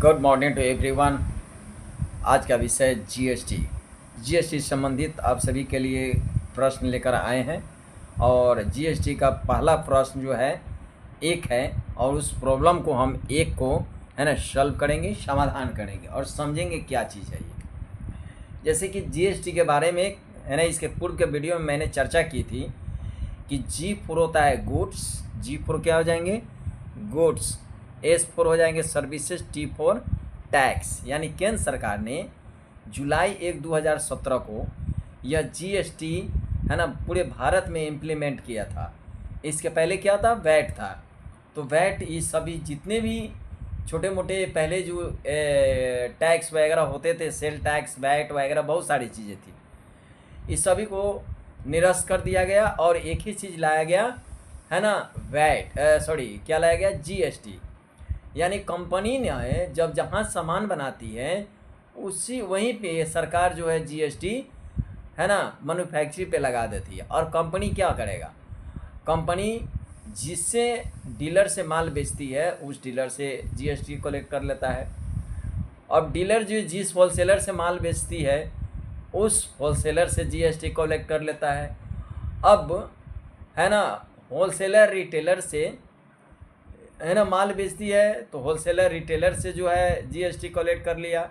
Good morning to everyone. आज का विषय जीएसटी। जीएसटी संबंधित आप सभी के लिए प्रश्न लेकर आए हैं और जीएसटी का पहला प्रश्न जो है एक है और उस प्रॉब्लम को हम एक को है ना सॉल्व करेंगे, समाधान करेंगे और समझेंगे क्या चीज़ है ये। जैसे कि जीएसटी के बारे में है ना, इसके पूर्व के वीडियो में मैंने चर्चा की थी कि G4 होता है गुड्स, G4 क्या हो जाएंगे गुड्स, S4 हो जाएंगे सर्विसेज, T4 टैक्स। यानी केंद्र सरकार ने जुलाई 1 2017 को यह जीएसटी है ना पूरे भारत में इम्प्लीमेंट किया था। इसके पहले क्या था, वैट था। तो वैट ये सभी जितने भी छोटे मोटे पहले जो टैक्स वगैरह होते थे, सेल टैक्स, वैट वगैरह बहुत सारी चीज़ें थी, इस सभी को निरस्त कर दिया गया और एक ही चीज़ लाया गया है ना, वैट क्या लाया गया, जीएसटी। यानी कंपनी ने जब जहाँ सामान बनाती है उसी वहीं पे सरकार जो है जीएसटी है ना मैन्युफैक्चरिंग पे लगा देती है। और कंपनी क्या करेगा, कंपनी जिससे डीलर से माल बेचती है उस डीलर से जीएसटी कलेक्ट कर लेता है। अब डीलर जो जिस होलसेलर से माल बेचती है उस होलसेलर से जीएसटी कलेक्ट कर लेता है। अब है ना होलसेलर रिटेलर से है ना माल बेचती है तो होलसेलर रिटेलर से जो है जीएसटी कलेक्ट कर लिया।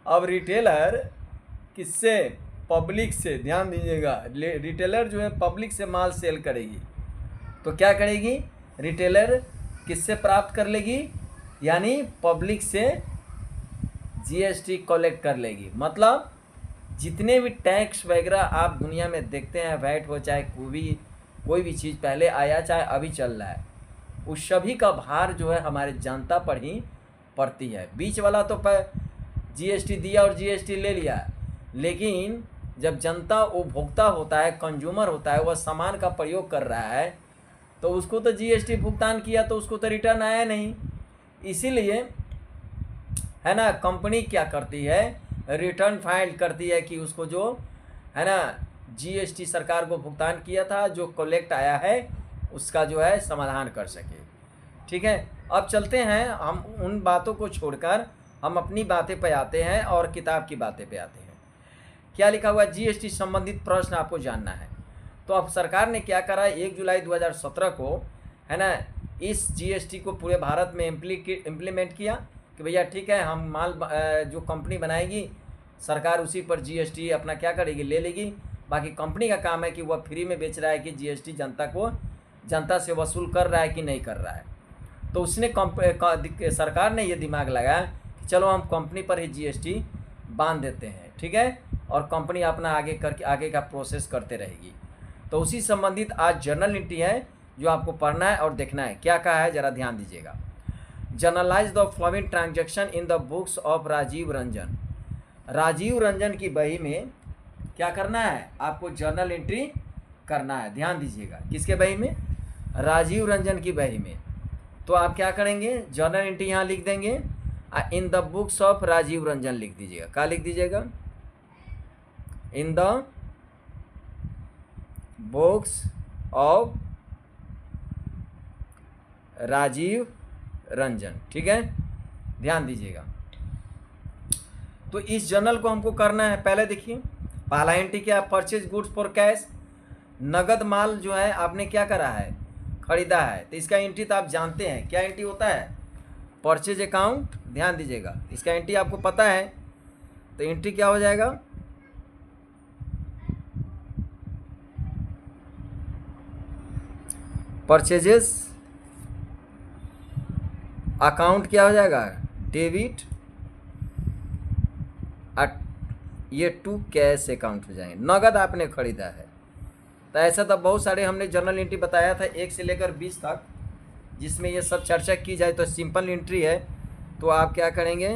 अब रिटेलर किससे, पब्लिक से, ध्यान दीजिएगा, रिटेलर जो है पब्लिक से माल सेल करेगी तो क्या करेगी, रिटेलर किससे प्राप्त कर लेगी, यानी पब्लिक से जीएसटी कलेक्ट कर लेगी। मतलब जितने भी टैक्स वगैरह आप दुनिया में देखते हैं, वैट हो चाहे कोई भी चीज़ पहले आया चाहे अभी चल रहा है, उस सभी का भार जो है हमारे जनता पर ही पड़ती है। बीच वाला तो जीएसटी दिया और जीएसटी ले लिया, लेकिन जब जनता उपभोक्ता होता है, कंज्यूमर होता है, वह सामान का प्रयोग कर रहा है तो उसको तो जीएसटी भुगतान किया तो उसको तो रिटर्न आया नहीं। इसीलिए है ना कंपनी क्या करती है, रिटर्न फाइल करती है कि उसको जो है ना जीएसटी सरकार को भुगतान किया था, जो कलेक्ट आया है उसका जो है समाधान कर सके। ठीक है, अब चलते हैं, हम उन बातों को छोड़कर हम अपनी बातें पे आते हैं और किताब की बातें पे आते हैं। क्या लिखा हुआ है, जीएसटी संबंधित प्रश्न आपको जानना है। तो अब सरकार ने क्या करा, 1 जुलाई 2017 को है ना इस जीएसटी को पूरे भारत में इम्प्लीमेंट किया कि भैया ठीक है, हम माल जो कंपनी बनाएगी सरकार उसी पर जीएसटी अपना क्या करेगी, ले लेगी। बाकी कंपनी का काम है कि वह फ्री में बेच रहा है कि जीएसटी जनता से वसूल कर रहा है कि नहीं कर रहा है। तो उसने सरकार ने ये दिमाग लगाया कि चलो हम कंपनी पर ही जीएसटी बांध देते हैं, ठीक है, और कंपनी अपना आगे का प्रोसेस करते रहेगी। तो उसी संबंधित आज जर्नल एंट्री है जो आपको पढ़ना है और देखना है। क्या कहा है जरा ध्यान दीजिएगा। Journalise the following transaction in the books of Rajiv Ranjan. Rajiv Ranjan की बही में क्या करना है, आपको जर्नल एंट्री करना है। ध्यान दीजिएगा, किसके बही में, राजीव रंजन की बही में। तो आप क्या करेंगे, जर्नल एंट्री यहाँ लिख देंगे, in the books of Rajiv Ranjan लिख दीजिएगा। क्या लिख दीजिएगा, in the books of Rajiv Ranjan. ठीक है, ध्यान दीजिएगा। तो इस जर्नल को हमको करना है। पहले देखिए पहला एंट्री क्या, परचेज गुड्स फॉर कैश, नगद माल जो है आपने क्या करा है, खरीदा है। तो इसका एंट्री तो आप जानते हैं क्या एंट्री होता है, परचेज अकाउंट। ध्यान दीजिएगा, इसका एंट्री आपको पता है। तो एंट्री क्या हो जाएगा, परचेजेस अकाउंट क्या हो जाएगा, डेबिट, ये टू कैश अकाउंट हो जाएंगे। नगद आपने खरीदा है। तो ऐसा तो बहुत सारे हमने जर्नल एंट्री बताया था 1 से लेकर 20 तक, जिसमें ये सब चर्चा की जाए तो सिंपल एंट्री है। तो आप क्या करेंगे,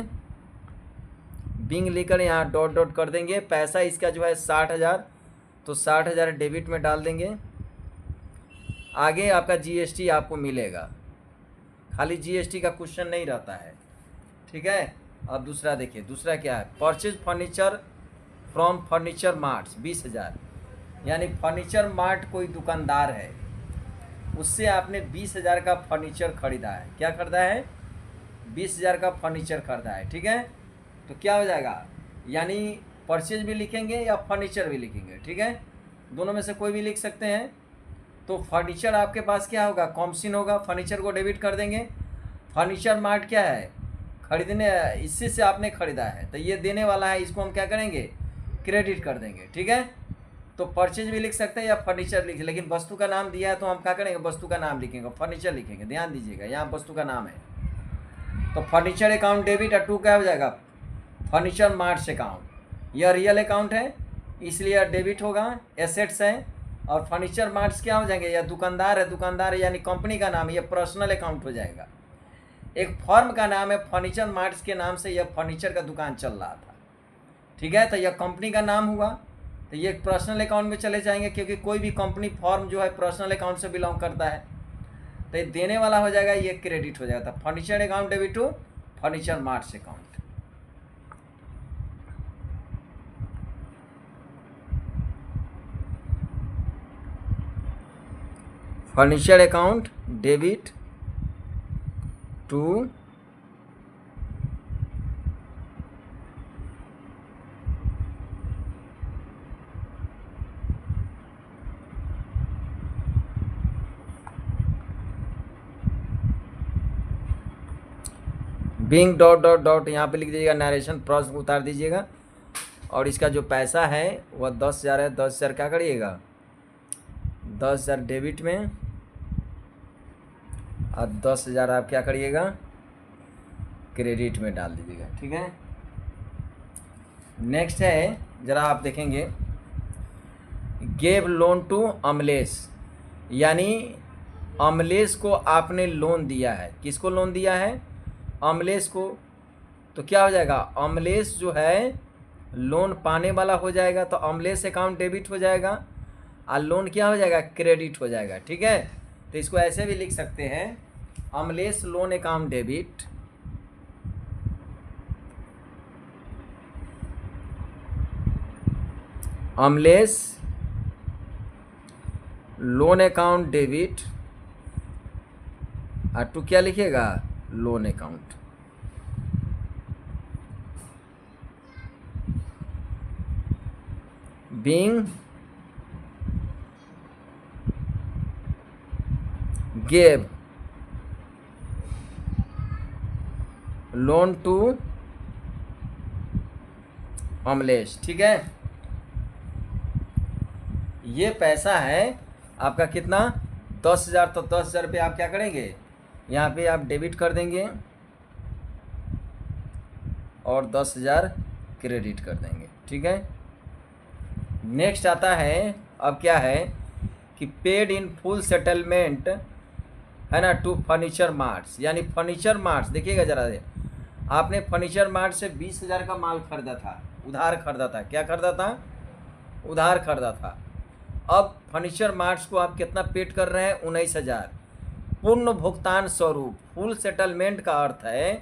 बिंग लेकर यहाँ डॉट डॉट कर देंगे। पैसा इसका जो है 60,000, तो 60,000 डेबिट में डाल देंगे। आगे आपका जीएसटी आपको मिलेगा, खाली जीएसटी का क्वेश्चन नहीं रहता है। ठीक है, अब दूसरा देखिए, दूसरा क्या है, purchase furniture from furniture marts 20,000। यानी फर्नीचर मार्ट कोई दुकानदार है, उससे आपने 20,000 का फर्नीचर खरीदा है। क्या खरीदा है, 20,000 का फर्नीचर खरीदा है, ठीक है। तो क्या हो जाएगा, यानी परचेज भी लिखेंगे या फर्नीचर भी लिखेंगे, ठीक है, दोनों में से कोई भी लिख सकते हैं। तो फर्नीचर आपके पास क्या होगा, कॉमसिन होगा, फर्नीचर को डेबिट कर देंगे। फर्नीचर मार्ट क्या है, खरीदने, इसी से आपने खरीदा है, तो ये देने वाला है, इसको हम क्या करेंगे, क्रेडिट कर देंगे, ठीक है। तो परचेज भी लिख सकते हैं या फर्नीचर लिखे, लेकिन वस्तु का नाम दिया है तो हम क्या करेंगे, वस्तु का नाम लिखेंगे, फर्नीचर लिखेंगे, ध्यान दीजिएगा यहाँ वस्तु का नाम है। तो फर्नीचर अकाउंट डेबिट और 2 क्या हो जाएगा, फर्नीचर मार्ट्स अकाउंट। यह रियल अकाउंट है इसलिए डेबिट होगा, एसेट्स है। और फर्नीचर मार्ट्स क्या हो जाएंगे, यह दुकानदार है, दुकानदार है यानी कंपनी का नाम, यह पर्सनल अकाउंट हो जाएगा। एक फर्म का नाम है, फर्नीचर मार्ट्स के नाम से यह फर्नीचर का दुकान चल रहा था, ठीक है, तो यह कंपनी का नाम हुआ, तो ये पर्सनल अकाउंट में चले जाएंगे, क्योंकि कोई भी कंपनी फर्म जो है पर्सनल अकाउंट से बिलोंग करता है। तो ये देने वाला हो जाएगा, ये क्रेडिट हो जाएगा। तो furniture account debit to furniture marts account. Furniture account debit to being dot dot dot यहाँ पे लिख दीजिएगा, नरेशन प्रश्न उतार दीजिएगा। और इसका जो पैसा है वह 10,000 है, 10,000 क्या करिएगा, 10,000 डेबिट में और 10,000 आप क्या करिएगा, क्रेडिट में डाल दीजिएगा, ठीक है। नेक्स्ट है, ज़रा आप देखेंगे, गेव लोन टू अमलेश, यानी अमलेश को आपने लोन दिया है। किसको लोन दिया है, अमलेश को। तो क्या हो जाएगा, अमलेश जो है लोन पाने वाला हो जाएगा, तो अमलेश अकाउंट डेबिट हो जाएगा और लोन क्या हो जाएगा, क्रेडिट हो जाएगा, ठीक है। तो इसको ऐसे भी लिख सकते हैं, Amlesh loan account debit, Amlesh loan account debit और टू क्या लिखिएगा, loan account. Being gave loan to Amlesh, ठीक है। ये पैसा है आपका कितना, 10,000, तो 10,000 रुपये आप क्या करेंगे, यहाँ पे आप डेबिट कर देंगे और 10,000 क्रेडिट कर देंगे, ठीक है। नेक्स्ट आता है, अब क्या है कि पेड इन फुल सेटलमेंट है ना, टू फर्नीचर मार्ट्स, यानी फर्नीचर मार्ट्स, देखिएगा ज़रा, आपने फर्नीचर मार्ट से 20,000 का माल खरीदा था, उधार खरीदा था, क्या खरीदा था, उधार खरीदा था। अब फर्नीचर मार्ट्स को आप कितना पेड कर रहे हैं, 19,000 पूर्ण भुगतान स्वरूप। फुल सेटलमेंट का अर्थ है,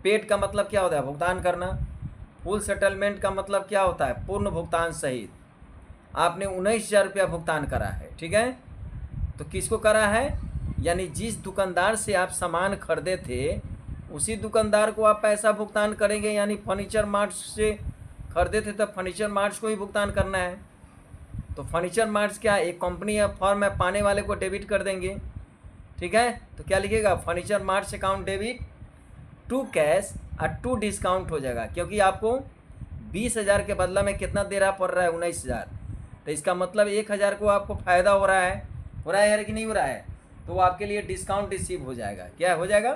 पेड का मतलब क्या होता है, भुगतान करना, फुल सेटलमेंट का मतलब क्या होता है, पूर्ण भुगतान सहित। आपने 19,000 रुपया भुगतान करा है, ठीक है। तो किसको करा है, यानी जिस दुकानदार से आप सामान खरीदे थे उसी दुकानदार को आप पैसा भुगतान करेंगे, यानी फर्नीचर मार्ट्स से खरीदे थे तो फर्नीचर मार्ट्स को ही भुगतान करना है। तो फर्नीचर मार्ट्स क्या है, एक कंपनी है, फर्म है, पाने वाले को डेबिट कर देंगे, ठीक है। तो क्या लिखिएगा, furniture marts account debit to cash और टू डिस्काउंट हो जाएगा, क्योंकि आपको 20,000 के बदला में कितना दे रहा पड़ रहा है, 19,000। तो इसका मतलब 1,000 को आपको फ़ायदा हो रहा है यार कि नहीं हो रहा है, तो वो आपके लिए डिस्काउंट रिसीव हो जाएगा। क्या हो जाएगा,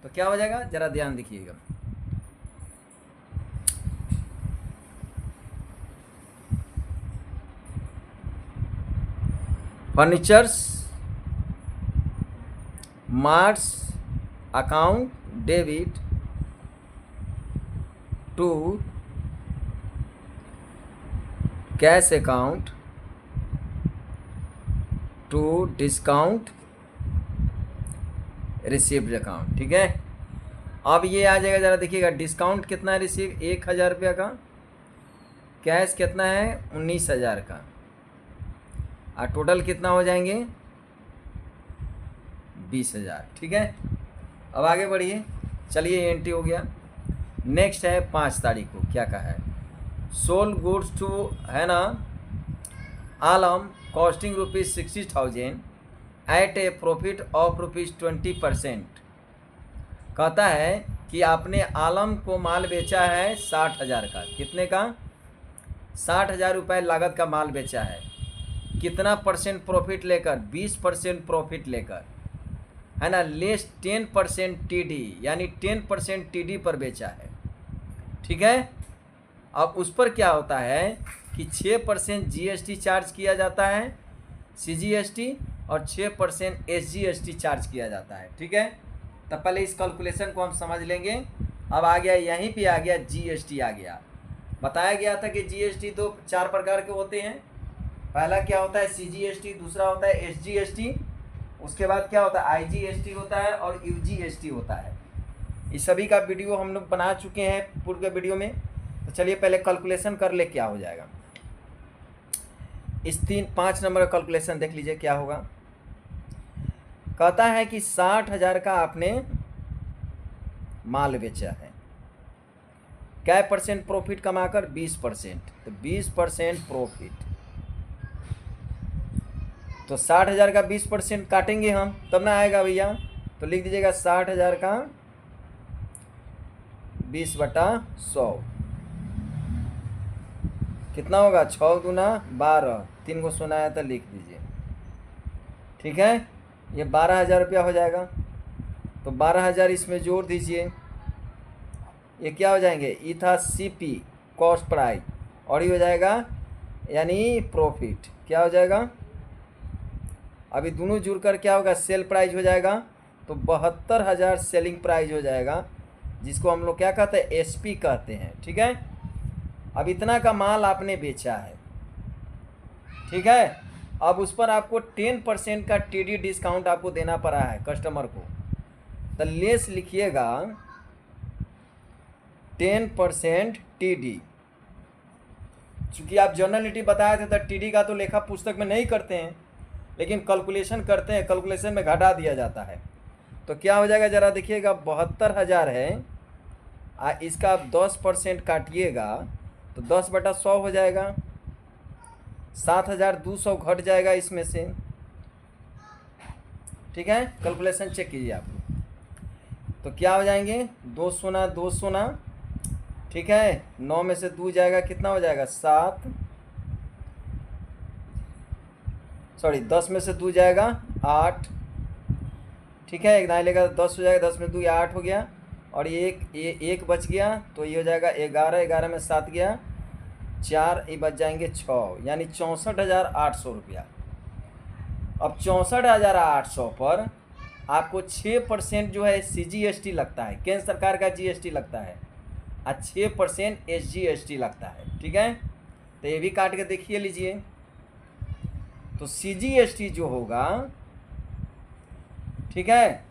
तो क्या हो जाएगा, ज़रा ध्यान दिखिएगा। Furnitures marts account debit to cash account to discount received account, ठीक है। अब ये आ जाएगा, ज़रा देखिएगा, डिस्काउंट कितना है रिसीव, 1,000 रुपया का, कैश कितना है 19,000 का, और टोटल कितना हो जाएंगे 20,000, ठीक है। अब आगे बढ़िए, चलिए ये एंट्री हो गया। नेक्स्ट है 5 तारीख को, क्या कहा है, सोल्ड गुड्स टू, है ना, Alam costing ₹60,000 at a profit of ₹20%। कहता है कि आपने आलम को माल बेचा है 60,000 का, कितने का, 60,000 रुपये लागत का माल बेचा है, कितना परसेंट प्रॉफिट लेकर, 20% प्रॉफिट लेकर, है ना, लेस 10% TD, यानी 10% TD पर बेचा है। ठीक है, अब उस पर क्या होता है कि 6% GST चार्ज किया जाता है, CGST, और 6% SGST चार्ज किया जाता है। ठीक है, तो पहले इस कैलकुलेशन को हम समझ लेंगे। अब आ गया, यहीं पे आ गया GST आ गया। बताया गया था कि GST तो 4 प्रकार के होते हैं। पहला क्या होता है, CGST, दूसरा होता है SGST, उसके बाद क्या होता है, IGST होता है, और UGST होता है। इस सभी का वीडियो हम लोग बना चुके हैं पूर्व के वीडियो में। तो चलिए पहले कैलकुलेशन कर ले, क्या हो जाएगा। इस 5 नंबर का कैलकुलेशन देख लीजिए क्या होगा। कहता है कि 60,000 का आपने माल बेचा है, क्या परसेंट प्रॉफिट कमाकर, 20%, तो 20% प्रॉफिट, तो 60,000 का 20% काटेंगे हम, तब ना आएगा भैया। तो लिख दीजिएगा 60,000 का 20/100 कितना होगा, 6 दूना 12, 3 को सुनाया तो लिख दीजिए। ठीक है, ये 12,000 रुपया हो जाएगा। तो 12,000 इसमें जोड़ दीजिए, ये क्या हो जाएंगे, ये था CP कॉस्ट प्राइस, और ये हो जाएगा यानी प्रॉफिट, क्या हो जाएगा, अभी दोनों जुड़कर क्या होगा, सेल प्राइस हो जाएगा। तो 72,000 सेलिंग प्राइस हो जाएगा, जिसको हम लोग क्या कहते हैं, SP कहते हैं। ठीक है, अब इतना का माल आपने बेचा है। ठीक है, अब उस पर आपको 10% का TD डिस्काउंट आपको देना पड़ा है कस्टमर को। तो लेस लिखिएगा 10% TD। चूँकि आप जर्नलिटी बताए थे, तो TD का तो लेखा पुस्तक में नहीं करते हैं, लेकिन कैलकुलेशन करते हैं, कैलकुलेशन में घटा दिया जाता है। तो क्या हो जाएगा, ज़रा देखिएगा, 72,000 है, इसका आप 10% काटिएगा तो 10/100 हो जाएगा, 7,200 घट जाएगा इसमें से। ठीक है, कैलकुलेशन चेक कीजिए आप। तो क्या हो जाएंगे, 2 सोना 2 सोना, ठीक है, 9 में से 2 जाएगा, कितना हो जाएगा, 7, सॉरी 10 में से 2 जाएगा 8। ठीक है, एक दाएं लेगा तो 10 हो जाएगा, 10 में 2 8 हो गया, और ये एक बच गया, तो ये हो जाएगा 11, 11 में 7 गया, 4, ये बच जाएंगे 6, यानी 64,800 रुपया। अब 64,800 पर आपको 6% जो है CGST लगता है, केंद्र सरकार का GST लगता है, और 6% SGST लगता है। ठीक है, तो ये भी काट के देखिए लीजिए। तो CGST जो होगा, ठीक है,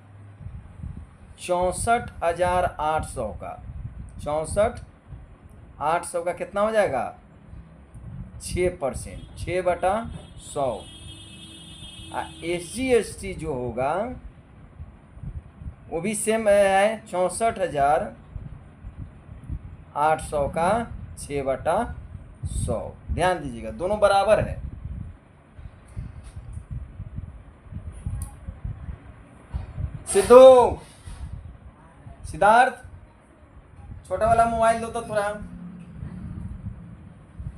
64,800 का, 64,800 का कितना हो जाएगा, 6%, 6/100। SGST जो होगा वो भी सेम है, 64,800 का 6/100। ध्यान दीजिएगा, दोनों बराबर है। सिद्धार्थ, छोटा वाला मोबाइल दो तो थोड़ा,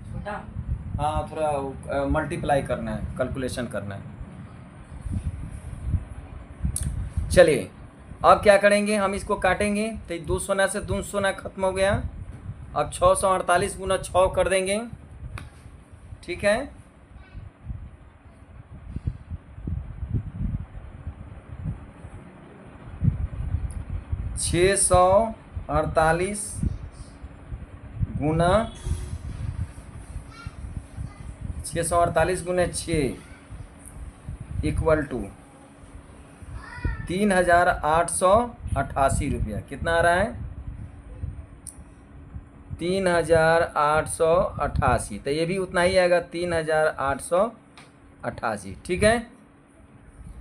छोटा, हाँ, थोड़ा मल्टीप्लाई करना है, कैलकुलेशन करना है। चलिए अब क्या करेंगे, हम इसको काटेंगे, तो 2 सोना से 2 सोना खत्म हो गया। अब 648 गुना 6 कर देंगे। ठीक है, 648 गुना 648 गुना 6 इक्वल टू 3,888 रुपया। कितना आ रहा है, 3,888। तो ये भी उतना ही आएगा, 3,888। ठीक है,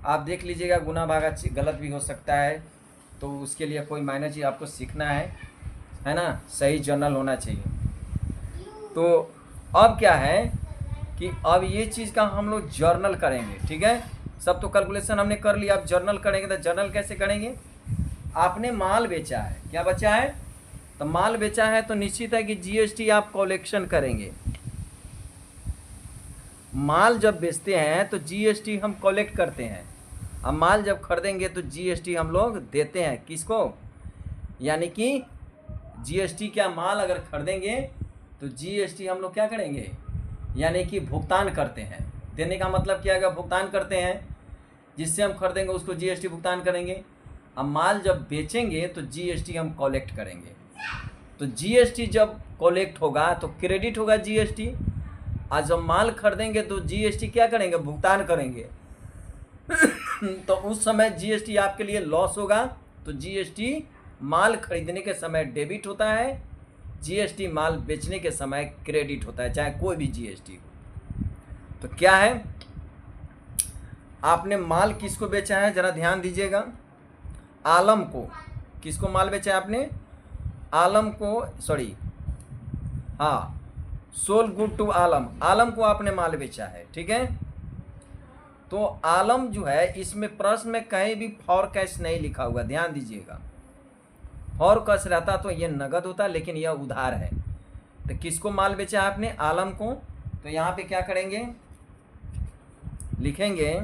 आप देख लीजिएगा, गुना भागा गलत भी हो सकता है, तो उसके लिए कोई मायने चीज़ आपको सीखना है ना, सही जर्नल होना चाहिए। तो अब क्या है कि अब ये चीज़ का हम लोग जर्नल करेंगे, ठीक है। सब तो कैलकुलेशन हमने कर लिया, अब जर्नल करेंगे। तो जर्नल कैसे करेंगे? आपने माल बेचा है, क्या बचा है? तो माल बेचा है तो निश्चित है कि जीएसटी आप कलेक्शन करेंगे। माल जब बेचते हैं तो जीएसटी हम कलेक्ट करते हैं। अब माल जब खरीदेंगे तो जीएसटी हम लोग देते हैं किसको? यानी कि जीएसटी क्या, माल अगर खरीदेंगे तो जीएसटी हम लोग क्या करेंगे? यानी कि भुगतान करते हैं। देने का मतलब क्या है? भुगतान करते हैं, जिससे हम खरीदेंगे उसको जीएसटी भुगतान करेंगे। अब माल जब बेचेंगे तो जीएसटी हम कलेक्ट करेंगे। तो जीएसटी जब कलेक्ट होगा तो क्रेडिट होगा जीएसटी। आज जब माल खरीदेंगे तो जीएसटी क्या करेंगे? भुगतान करेंगे। तो उस समय जीएसटी आपके लिए लॉस होगा। तो जीएसटी माल खरीदने के समय डेबिट होता है, जीएसटी माल बेचने के समय क्रेडिट होता है, चाहे कोई भी जीएसटी हो। तो क्या है, आपने माल किसको बेचा है? जरा ध्यान दीजिएगा। आलम को। किसको माल बेचा है आपने? आलम को, सॉरी, हाँ, सोल गुड टू आलम। आलम को आपने माल बेचा है, ठीक है। तो आलम जो है, इसमें प्रश्न में कहीं भी फॉर कैश नहीं लिखा हुआ, ध्यान दीजिएगा। फॉर कैश रहता तो ये नगद होता, लेकिन यह उधार है। तो किसको माल बेचा आपने? आलम को। तो यहाँ पे क्या करेंगे? लिखेंगे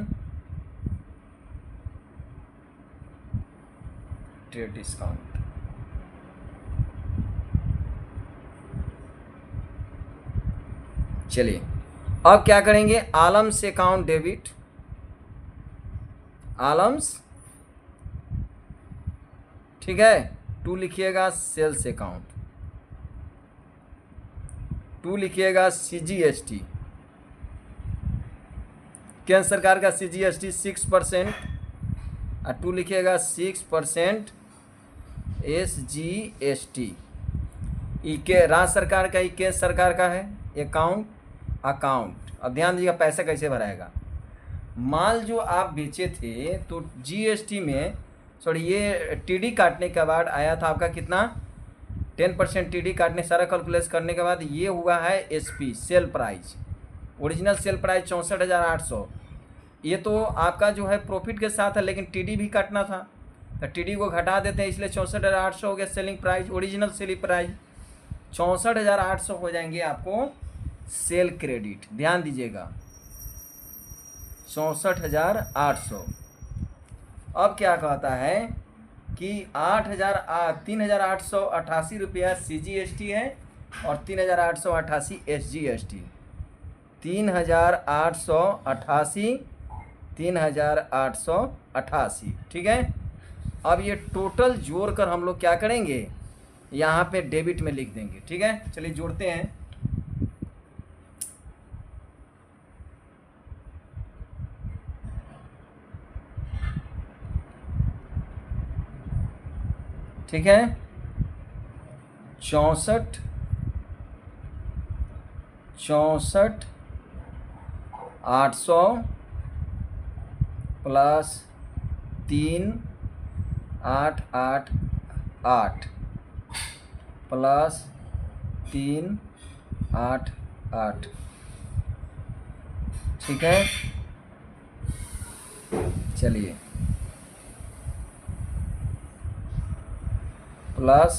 ट्रेड डिस्काउंट। चलिए अब क्या करेंगे? आलम से अकाउंट डेबिट, आलम्स, ठीक है। टू लिखिएगा सेल्स अकाउंट, टू लिखिएगा सीजीएसटी, केंद्र सरकार का सीजीएसटी 6%, और टू लिखिएगा 6% एसजीएसटी। के राज्य सरकार का, केंद्र सरकार का है अकाउंट। अब ध्यान दीजिएगा पैसा कैसे भराएगा। माल जो आप बेचे थे तो जीएसटी में, सॉरी, ये टीडी काटने के बाद आया था आपका कितना? 10% टीडी काटने, सारा कैलकुलेट करने के बाद ये हुआ है SP, sale price, original sale price 64,800। ये तो आपका जो है प्रॉफिट के साथ है, लेकिन टीडी भी काटना था, तो टीडी को घटा देते हैं, इसलिए 64,800 हो गया selling price. Original selling price 64,800 हो जाएंगे आपको सेल क्रेडिट। ध्यान दीजिएगा 64,800। अब क्या कहता है कि 3,888 रुपया सीजीएसटी है और 3,888 एसजीएसटी। 3,888, ठीक है। अब ये टोटल जोड़कर हम लोग क्या करेंगे? यहाँ पे डेबिट में लिख देंगे, ठीक है। चलिए जोड़ते हैं। ठीक है, 64,800 प्लस 3,888 प्लस 3,888, ठीक है। चलिए प्लस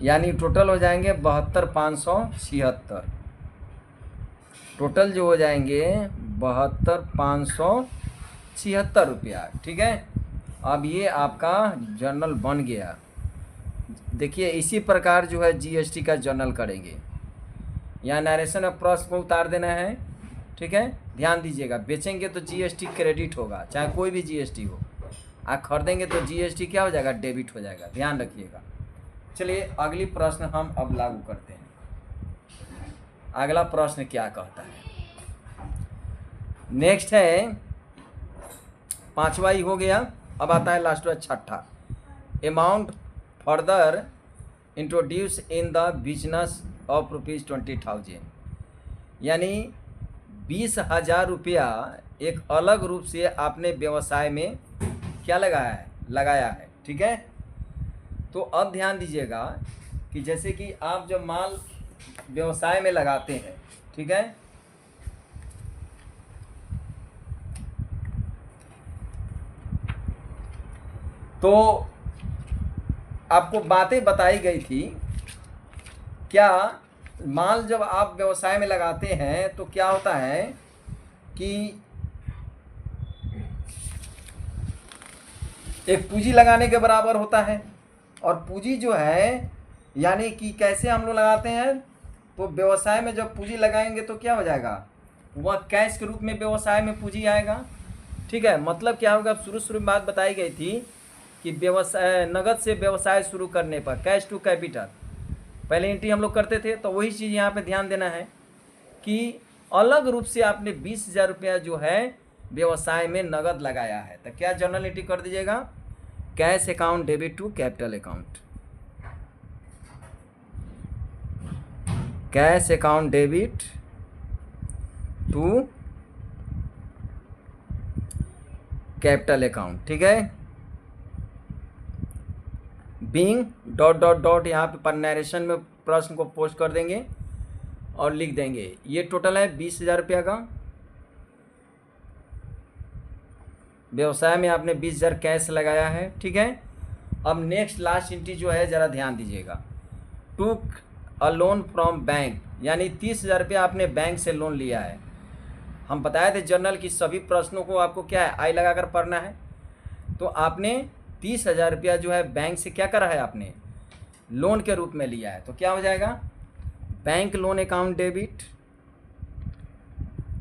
यानी टोटल हो जाएंगे 72,576। टोटल जो हो जाएंगे 72,576 रुपया, ठीक है। अब ये आपका जर्नल बन गया। देखिए इसी प्रकार जो है जीएसटी का जर्नल करेंगे। यहाँ नरेशन में प्रश्न को उतार देना है, ठीक है। ध्यान दीजिएगा, बेचेंगे तो जीएसटी क्रेडिट होगा, चाहे कोई भी जीएसटी हो। आप खरीदेंगे तो जीएसटी क्या हो जाएगा? डेबिट हो जाएगा, ध्यान रखिएगा। चलिए अगली प्रश्न हम अब लागू करते हैं। अगला प्रश्न क्या कहता है? नेक्स्ट है, पांचवा ही हो गया, अब आता है लास्ट में छठा। Amount further introduce in the business of ₹20,000। यानी 20,000 रुपया एक अलग रूप से आपने व्यवसाय में क्या लगाया है। ठीक है, तो अब ध्यान दीजिएगा कि जैसे कि आप जब माल व्यवसाय में लगाते हैं, ठीक है, तो आपको बातें बताई गई थी। क्या माल जब आप व्यवसाय में लगाते हैं तो क्या होता है कि एक पूंजी लगाने के बराबर होता है। और पूंजी जो है यानी कि कैसे हम लोग लगाते हैं, तो व्यवसाय में जब पूंजी लगाएंगे तो क्या हो जाएगा, वह कैश के रूप में व्यवसाय में पूंजी आएगा। ठीक है, मतलब क्या होगा, शुरू में बात बताई गई थी कि व्यवसाय नगद से व्यवसाय शुरू करने पर कैश टू कैपिटल पहले एंट्री हम लोग करते थे। तो वही चीज़ यहाँ पे ध्यान देना है कि अलग रूप से आपने 20,000 रुपया जो है व्यवसाय में नगद लगाया है, तो क्या जर्नल एंट्री कर दीजिएगा, cash account debit to capital account, cash account debit to capital account. ठीक है, बीइंग डॉट डॉट डॉट यहाँ पे पर नरेशन में प्रश्न को पोस्ट कर देंगे और लिख देंगे ये टोटल है 20,000 रुपया का, व्यवसाय में आपने 20,000 कैश लगाया है। ठीक है, अब नेक्स्ट लास्ट एंट्री जो है ज़रा ध्यान दीजिएगा, to a loan from bank, यानी 30,000 रुपया आपने बैंक से लोन लिया है। हम बताए थे जर्नल की सभी प्रश्नों को आपको क्या है आई लगाकर पढ़ना है। तो आपने 30,000 रुपया जो है बैंक से क्या करा है, आपने लोन के रूप में लिया है। तो क्या हो जाएगा, bank loan account debit,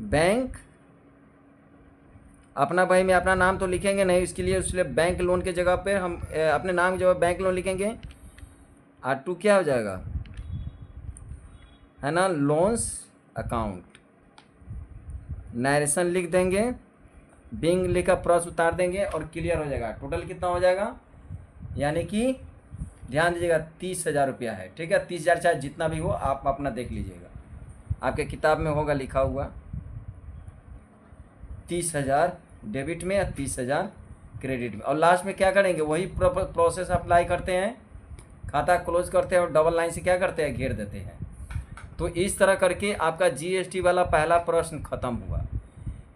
bank अपना भाई में अपना नाम तो लिखेंगे नहीं, इसलिए बैंक लोन के जगह पे हम अपने नाम की जगह बैंक लोन लिखेंगे। और टू क्या हो जाएगा, है ना, लोन्स अकाउंट, नरेशन लिख देंगे, बिंग लिखा प्रश्न उतार देंगे और क्लियर हो जाएगा। टोटल कितना हो जाएगा, यानी कि ध्यान दीजिएगा 30,000 रुपया है। ठीक है, 30,000 चाहे जितना भी हो आप अपना देख लीजिएगा, आपके किताब में होगा लिखा हुआ 30,000 डेबिट में या 30,000 क्रेडिट में। और लास्ट में क्या करेंगे, वही प्रोसेस अप्लाई करते हैं, खाता क्लोज करते हैं और डबल लाइन से क्या करते हैं, घेर देते हैं। तो इस तरह करके आपका जीएसटी वाला पहला प्रश्न खत्म हुआ।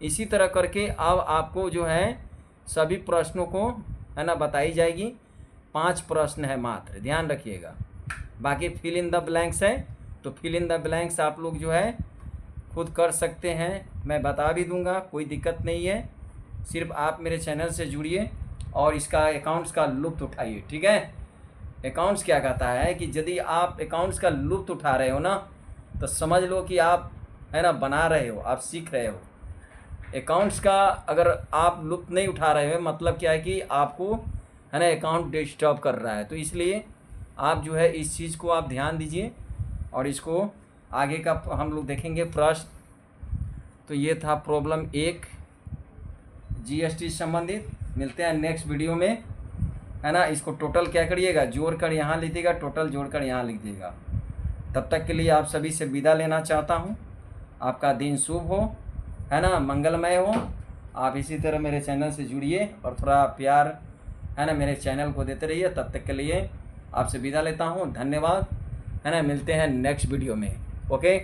इसी तरह करके अब आपको जो है सभी प्रश्नों को है ना बताई जाएगी। 5 प्रश्न है मात्र, ध्यान रखिएगा। बाकी फिल इन द ब्लैंक्स है, तो फिल इन द ब्लैंक्स आप लोग जो है खुद कर सकते हैं, मैं बता भी दूंगा, कोई दिक्कत नहीं है। सिर्फ आप मेरे चैनल से जुड़िए और इसका अकाउंट्स का लुत्फ़ उठाइए। ठीक है, अकाउंट्स क्या कहता है कि यदि आप अकाउंट्स का लुत्फ़ उठा रहे हो ना, तो समझ लो कि आप है ना बना रहे हो, आप सीख रहे हो। अकाउंट्स का अगर आप लुत्फ़ नहीं उठा रहे हो, मतलब क्या है कि आपको है ना अकाउंट डिस्टर्ब कर रहा है। तो इसलिए आप जो है इस चीज़ को आप ध्यान दीजिए और इसको आगे का हम लोग देखेंगे प्रश्न। तो ये था प्रॉब्लम 1 जीएसटी संबंधित। मिलते हैं नेक्स्ट वीडियो में, है ना। इसको टोटल क्या करिएगा, जोड़कर यहाँ लिख दीजिएगा, टोटल जोड़कर यहाँ लिख दीजिएगा। तब तक के लिए आप सभी से विदा लेना चाहता हूँ। आपका दिन शुभ हो, है ना, मंगलमय हो। आप इसी तरह मेरे चैनल से जुड़िए और थोड़ा प्यार है ना मेरे चैनल को देते रहिए। तब तक के लिए आपसे विदा लेता हूँ, धन्यवाद, है ना। मिलते हैं नेक्स्ट वीडियो में, ओके।